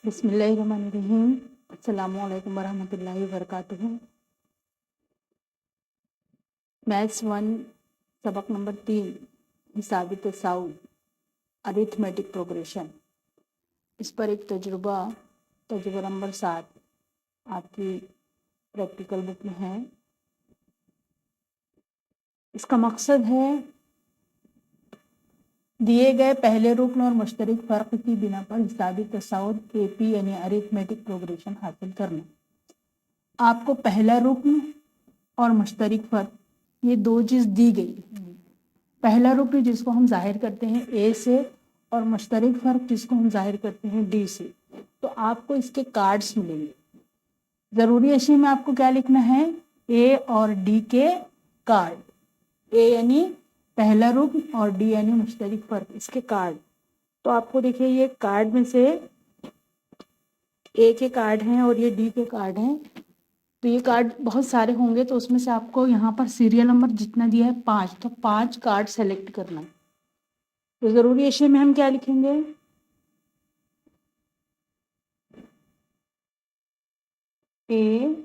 बिस्मिल्लाहिर्रहमानिर्रहीम। अस्सलामुअलैकुम वरहमतुल्लाहि वबरकातुहू। मैथ्स 1 सबक नंबर 3 हिसाबी तसाउल अरिथमेटिक प्रोग्रेशन। इस पर एक तजुर्बा नंबर 7 आपकी प्रैक्टिकल बुक में है। इसका मकसद है दिए गए पहले रुकन और मुश्तरक फ़र्क की बिना पर हिसाबी तसाउल AP यानी अरिथमेटिक प्रोग्रेशन हासिल करना। आपको पहला रुकन और मुश्तरक फ़र्क ये दो चीज़ दी गई। पहला रुकन जिसको हम जाहिर करते हैं A से और मुश्तरक फ़र्क जिसको हम जाहिर करते हैं D से, तो आपको इसके कार्ड्स मिलेंगे। ज़रूरी अशिया में आपको क्या लिखना है? A और D के कार्ड। A यानी पहला रुकन और D यानी मुश्तरक फ़र्क, इसके कार्ड। तो आपको देखिए ये कार्ड में से A के कार्ड हैं और ये D के कार्ड हैं। तो ये कार्ड बहुत सारे होंगे, तो उसमें से आपको यहाँ पर सीरियल नंबर जितना दिया है 5, तो 5 कार्ड सेलेक्ट करना है। तो ज़रूरी अशिया में हम क्या लिखेंगे? A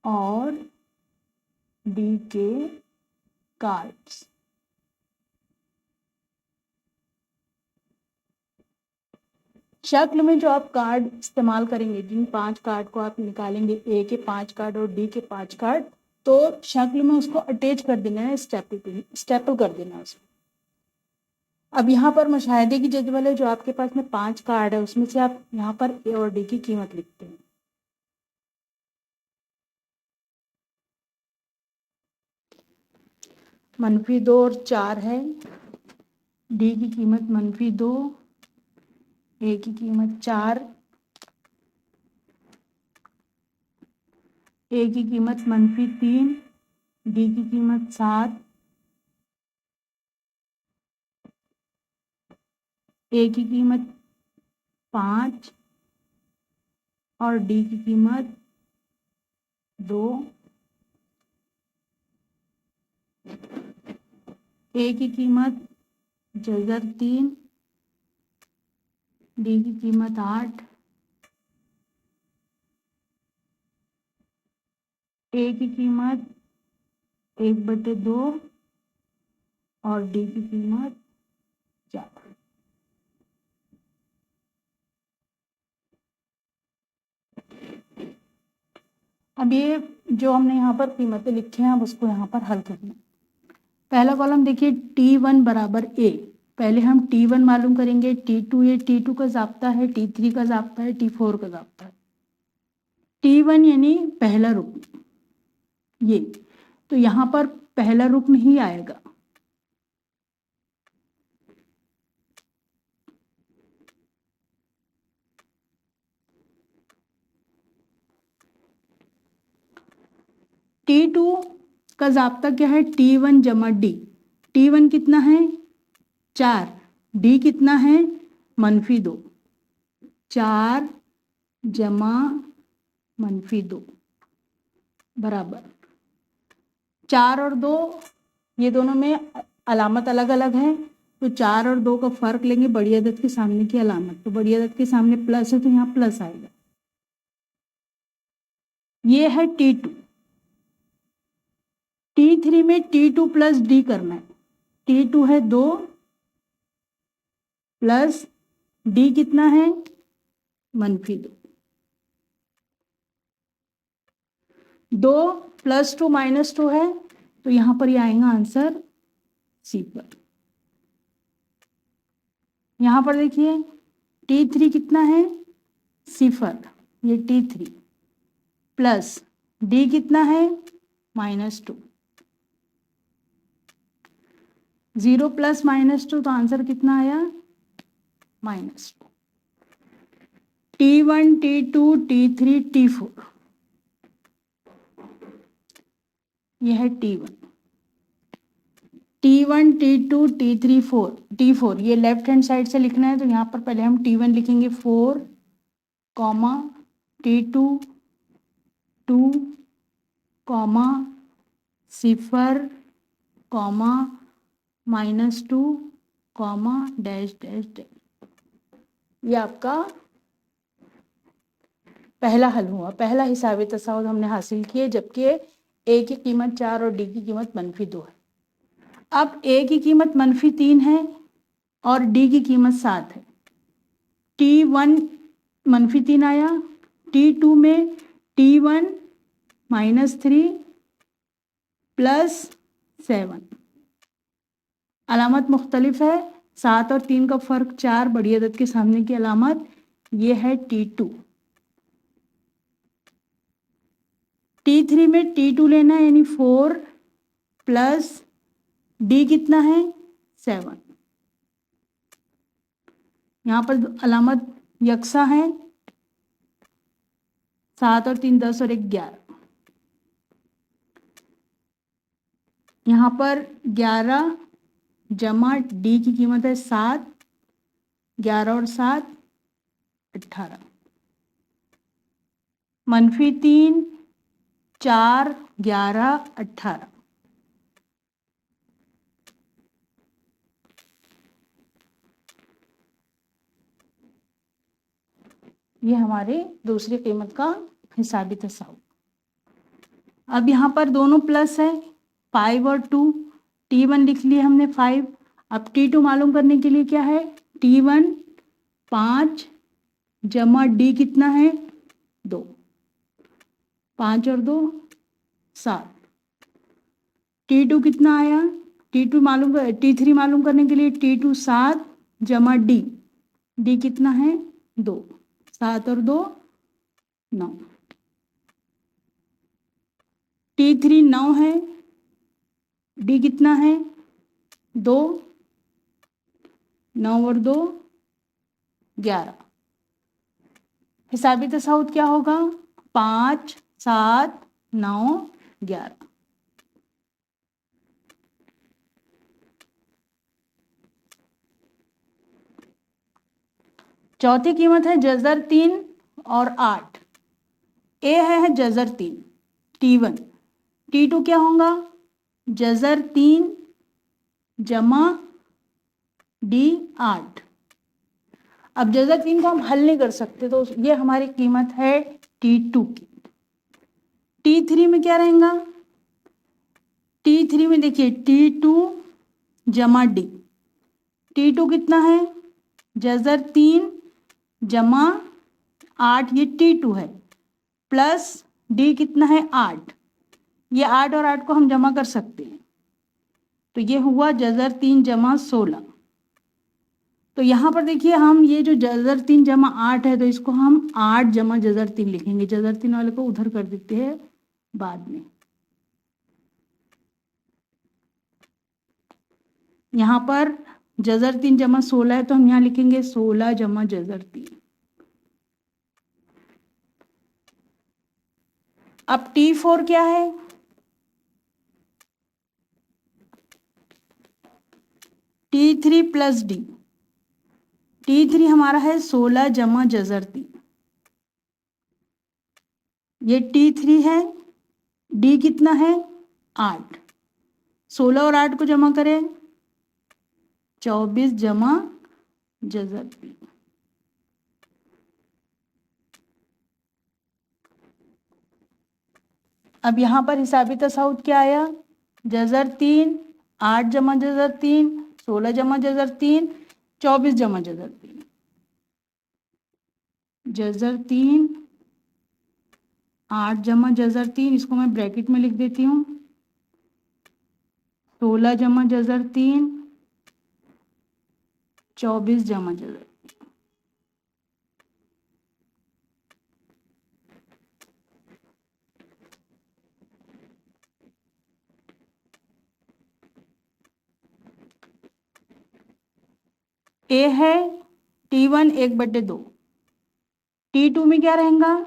और D के कार्ड्स। शक्ल में जो आप कार्ड इस्तेमाल करेंगे, जिन 5 कार्ड को आप निकालेंगे, A के 5 कार्ड और D के 5 कार्ड, तो शक्ल में उसको अटैच कर देना है, स्टेपल कर देना है उसको। अब यहाँ पर मुशाहिदे की जदवल है, जो आपके पास में 5 कार्ड है उसमें से आप यहाँ पर A और D की कीमत लिखते हैं। -2 और 4 है। D की कीमत -2, A की कीमत 4, A की कीमत -3, D की कीमत 7, A की कीमत 5 और D की कीमत 2। A की कीमत जज़र 3, D की कीमत 8, A की कीमत 1/2 और D की कीमत 4। अब ये जो हमने यहाँ पर कीमतें लिखी हैं, अब उसको यहाँ पर हल करना। पहला कॉलम देखिए T1 बराबर A। पहले हम T1 मालूम करेंगे। T2 ये T2 का ज़ाब्ता है, T3 का ज़ाब्ता है, T4 का ज़ाब्ता है। T1 यानी पहला रुकन ये, तो यहाँ पर पहला रुकन ही आएगा। T2 का ज़ाब्ता क्या है? T1 जमा D। T1 कितना है? 4। D कितना है? -2। 4 जमा -2 बराबर 4 और 2, ये दोनों में अलामत अलग अलग है, तो 4 और 2 का फ़र्क लेंगे बड़ी अदद के सामने की अलामत। तो बड़ी अदद के सामने प्लस है तो यहाँ प्लस आएगा। ये है T2। T3 में T2 प्लस D करना है। T2 है 2 प्लस D कितना है? -2। 2 + 2 -2 है, तो यहाँ पर ये आएगा आंसर C पर। यहाँ पर देखिए T3 कितना है? 0, ये T3 प्लस D कितना है? -2। 0 + -2, तो आंसर कितना आया? -2। T1 T2 T3 T4, यह है T1। T1 T2 T3 4 T4 ये लेफ्ट हैंड साइड से लिखना है, तो यहाँ पर पहले हम T1 लिखेंगे 4, T2 2, 0, -2, डैश डैश डैश। ये आपका पहला हल हुआ, पहला हिसाबी तसाउद हमने हासिल किए, जबकि ए की कीमत 4 और डी की कीमत -2 है। अब ए की कीमत -3 है और डी की कीमत 7 है। T1 -3 आया, T2 में T1 -3 + 7, अलामत मुख्तलिफ है, 7 और 3 का फ़र्क 4, बड़ी अदद के सामने की अलामत ये है T2। T3 में T2 लेना है, यानी 4 + D कितना है 7। यहाँ पर अलामत यकसा है, 7 और 3 10 और 1 11। यहाँ पर 11 जमा D की कीमत है 7, 11 और 7 18, -3 4 11 18। ये हमारे दूसरी कीमत का हिसाबी तसाउद। अब यहाँ पर दोनों प्लस है, 5 और 2। T1 लिख लिए हमने 5। अब T2 मालूम करने के लिए क्या है, T1 5 जमा D कितना है 2, 5 और 2 7। T2 कितना आया, T3 मालूम करने के लिए T2 7 जमा D कितना है 2, 7 और 2 9। T3 9 है, D कितना है 2, 9 और 2 11। हिसाबी तसाउद क्या होगा, 5 7 9 11। चौथी कीमत है जज़र 3 और 8। ए है जज़र 3 T1, T2 क्या होगा, जज़र 3 जमा D 8। अब जज़र 3 को हम हल नहीं कर सकते, तो ये हमारी कीमत है T2 की। T3 में क्या रहेगा, T3 में देखिए T2 जमा D। T2 कितना है, जज़र 3 जमा 8, ये T2 है, प्लस D कितना है 8। ये 8 और 8 को हम जमा कर सकते हैं, तो ये हुआ जज़र 3 जमा 16। तो यहाँ पर देखिए हम ये जो जज़र 3 जमा 8 है, तो इसको हम 8 जमा जज़र 3 लिखेंगे। जज़र 3 वाले को उधर कर देते हैं बाद में। यहाँ पर जज़र 3 जमा 16 है, तो हम यहाँ लिखेंगे 16 जमा जज़र 3। अब T4 क्या है, T3 + D। T3 हमारा है 16 जमा जज़र 3, ये T3 है। D कितना है 8, 16 और 8 को जमा करें 24 जमा जज़र 3। अब यहाँ पर हिसाबी तसाउद क्या आया, जज़र 3 8 जमा जज़र 3 16 जमा जज़र 3 24 जमा जज़र 3। जज़र 3 8 जमा जज़र 3, इसको मैं ब्रैकेट में लिख देती हूँ, 16 जमा जज़र 3 24 जमा जज़र। ए है T1 1/2। T2 में क्या रहेगा,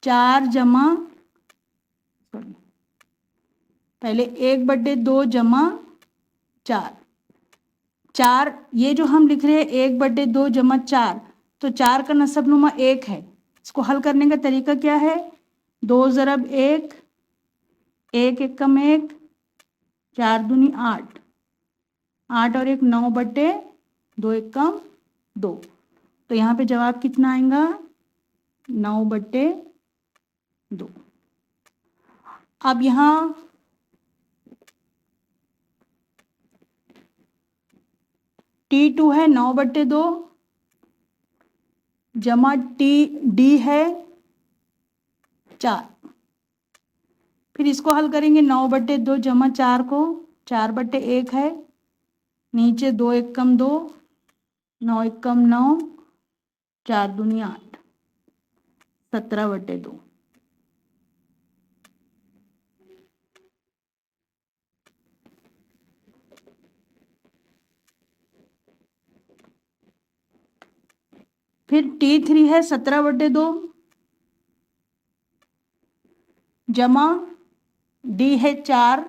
4 जमा पहले 1/2 जमा 4। 4 ये जो हम लिख रहे हैं 1/2 जमा 4, तो 4 का नसबनुमा 1 है। इसको हल करने का तरीका क्या है, 2 ज़रब 1, 1 एकम 1, 4 दूनी 8, 8 और 1 9/2, 2 एकम 2। तो यहाँ पे जवाब कितना आएगा? 9/2। अब यहाँ T2 है 9/2 जमा D है 4। फिर इसको हल करेंगे 9/2 जमा 4 को, 4/1 है, नीचे 2 एकम 2, 9 एकम 9, 4 दूनी 8, 17/2। फिर T3 है 17/2 जमा D है 4,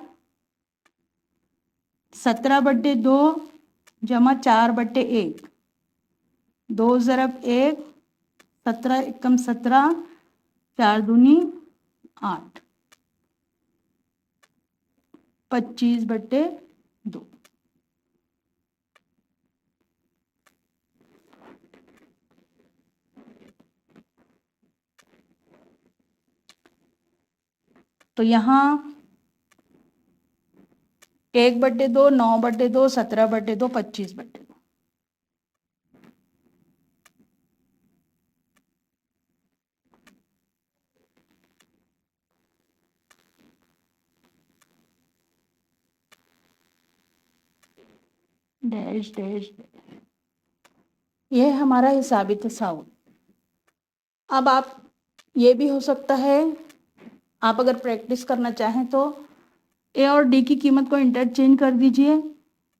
17/2 जमा 4/1, 2 ज़रब 1, 17 एकम 17, 4 दूनी 8, 25/2। तो यहाँ 1/2, 9/2, 17/2, 25/2। डैश डैश, ये हमारा हिसाबी तसाउल। अब आप ये भी हो सकता है, आप अगर प्रैक्टिस करना चाहें तो ए और डी की कीमत को इंटरचेंज कर दीजिए,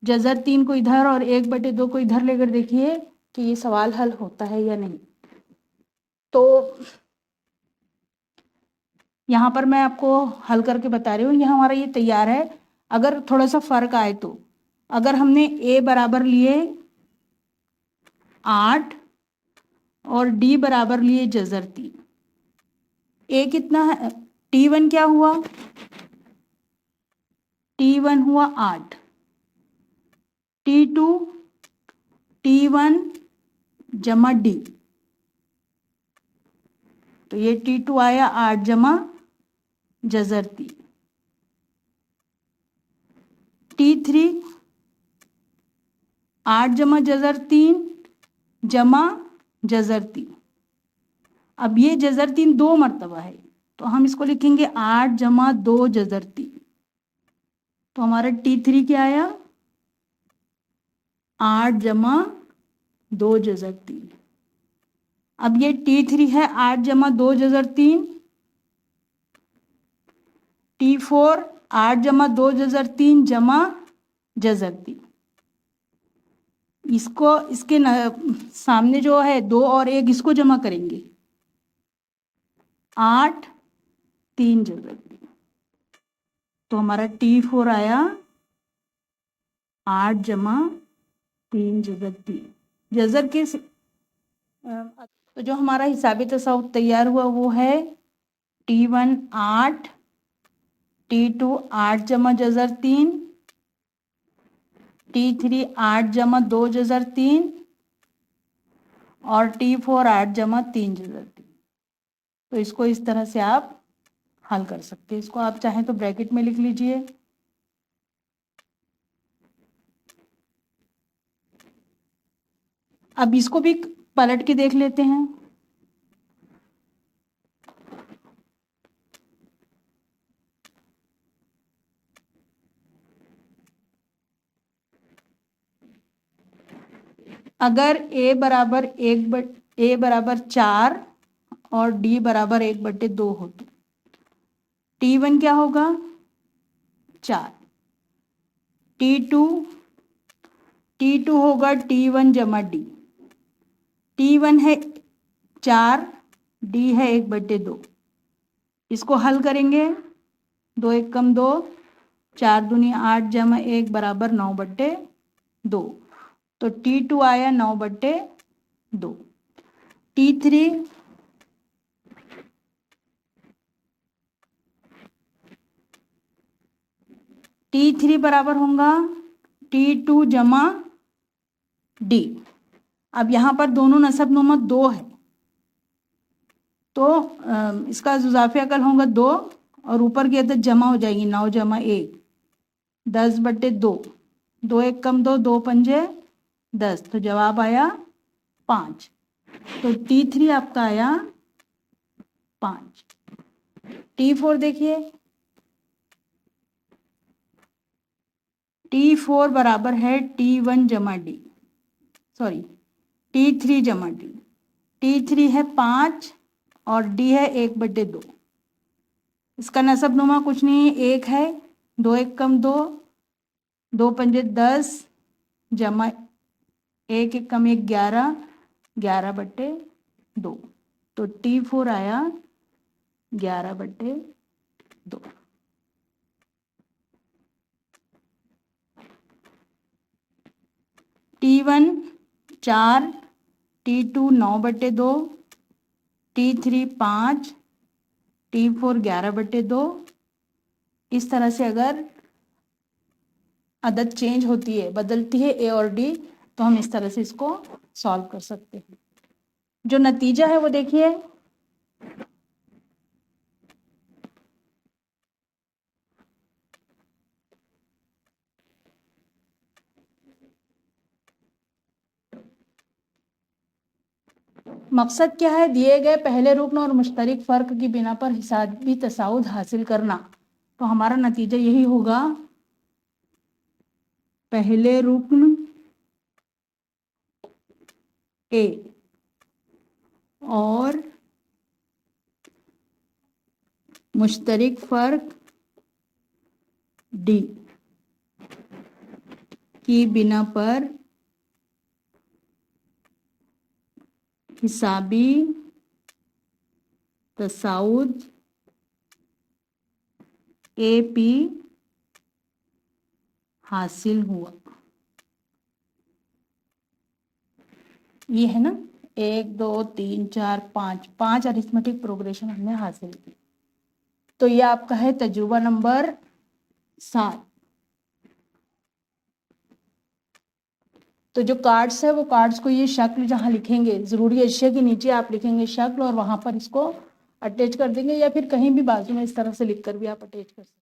जज़र 3 को इधर और 1/2 को इधर लेकर देखिए कि ये सवाल हल होता है या नहीं। तो यहाँ पर मैं आपको हल करके बता रही हूँ, यहाँ हमारा ये तैयार है। अगर थोड़ा सा फर्क आए तो अगर हमने ए बराबर लिए 8 और डी बराबर लिए जज़र 3, ए कितना है? T1 क्या हुआ? T1 हुआ 8, T2 T1 जमा D, तो ये T2 आया 8 जमा जज़र 3, T3 8 जमा जज़र 3 जमा जज़र 3। अब ये जज़र 3 2 मरतबा है, तो हम इसको लिखेंगे 8 जमा 2 जज़र 3। तो हमारा T3 क्या आया? 8 जमा 2 जज़र 3। अब ये T3 है 8 जमा 2 जज़र 3, T4 8 जमा 2 जज़र 3 जमा जज़र 3। इसको इसके सामने जो है 2 और 1 इसको जमा करेंगे, 8 3 जज़र 3, तो हमारा T4 आया 8 जमा 3 जज़र 3। जज़र के तो जो हमारा हिसाबी तसाउल तैयार हुआ वो है T1 8, T2 8 जमा जज़र 3, T3 8 जमा 2 जज़र 3 और T4 8 जमा 3 जज़र 3। तो इसको इस तरह से आप हल कर सकते हैं। इसको आप चाहें तो ब्रैकेट में लिख लीजिए। अब इसको भी पलट के देख लेते हैं। अगर a बराबर 4 और d बराबर 1/2 हो तो T1 क्या होगा? 4, T2 होगा T1 जमा D, T1 है 4, D है 1/2। इसको हल करेंगे, 2 एकम 2, 4 दूनी 8 जमा 1 बराबर 9/2, तो T2 आया 9/2। T3 बराबर होगा T2 जमा D। अब यहाँ पर दोनों नसबनुमा 2 है, तो इसका जुज़ाफ़ी अकल होगा 2 और ऊपर की अदद जमा हो जाएगी 9 जमा 1 10/2, 2 1 कम 2, 2 पंजे 10, तो जवाब आया 5। तो T3 आपका आया 5। T4 देखिए, T4 बराबर है T1 जमा D, सॉरी T3 जमा D। T3 है 5 और D है 1/2। इसका नसबनुमा कुछ नहीं, 1 है, 2 1 कम 2, 2 पंजे 10 जमा 1 1 कम 1 11, 11/2, तो T4 आया 11/2। T1 4, T2 9/2, T3 5, T4 11/2। इस तरह से अगर अदद चेंज होती है, बदलती है ए और डी, तो हम इस तरह से इसको सॉल्व कर सकते हैं। जो नतीजा है वो देखिए, मकसद क्या है, दिए गए पहले रुकन और मुश्तरक फ़र्क की बिना पर हिसाबी तसाउद हासिल करना। तो हमारा नतीजा यही होगा, पहले रुकन ए और मुश्तरक फ़र्क डी की बिना पर हिसाबी तसाउद ए पी हासिल हुआ। ये है ना, 1 2 3 4 5 अरिथमेटिक प्रोग्रेशन हमने हासिल की। तो ये आपका है तजुर्बा नंबर 7। तो जो कार्ड्स है वो कार्ड्स को ये शक्ल जहाँ लिखेंगे, ज़रूरी अशिया के नीचे आप लिखेंगे शक्ल और वहाँ पर इसको अटैच कर देंगे, या फिर कहीं भी बाजू में इस तरह से लिख कर भी आप अटैच कर सकते हैं।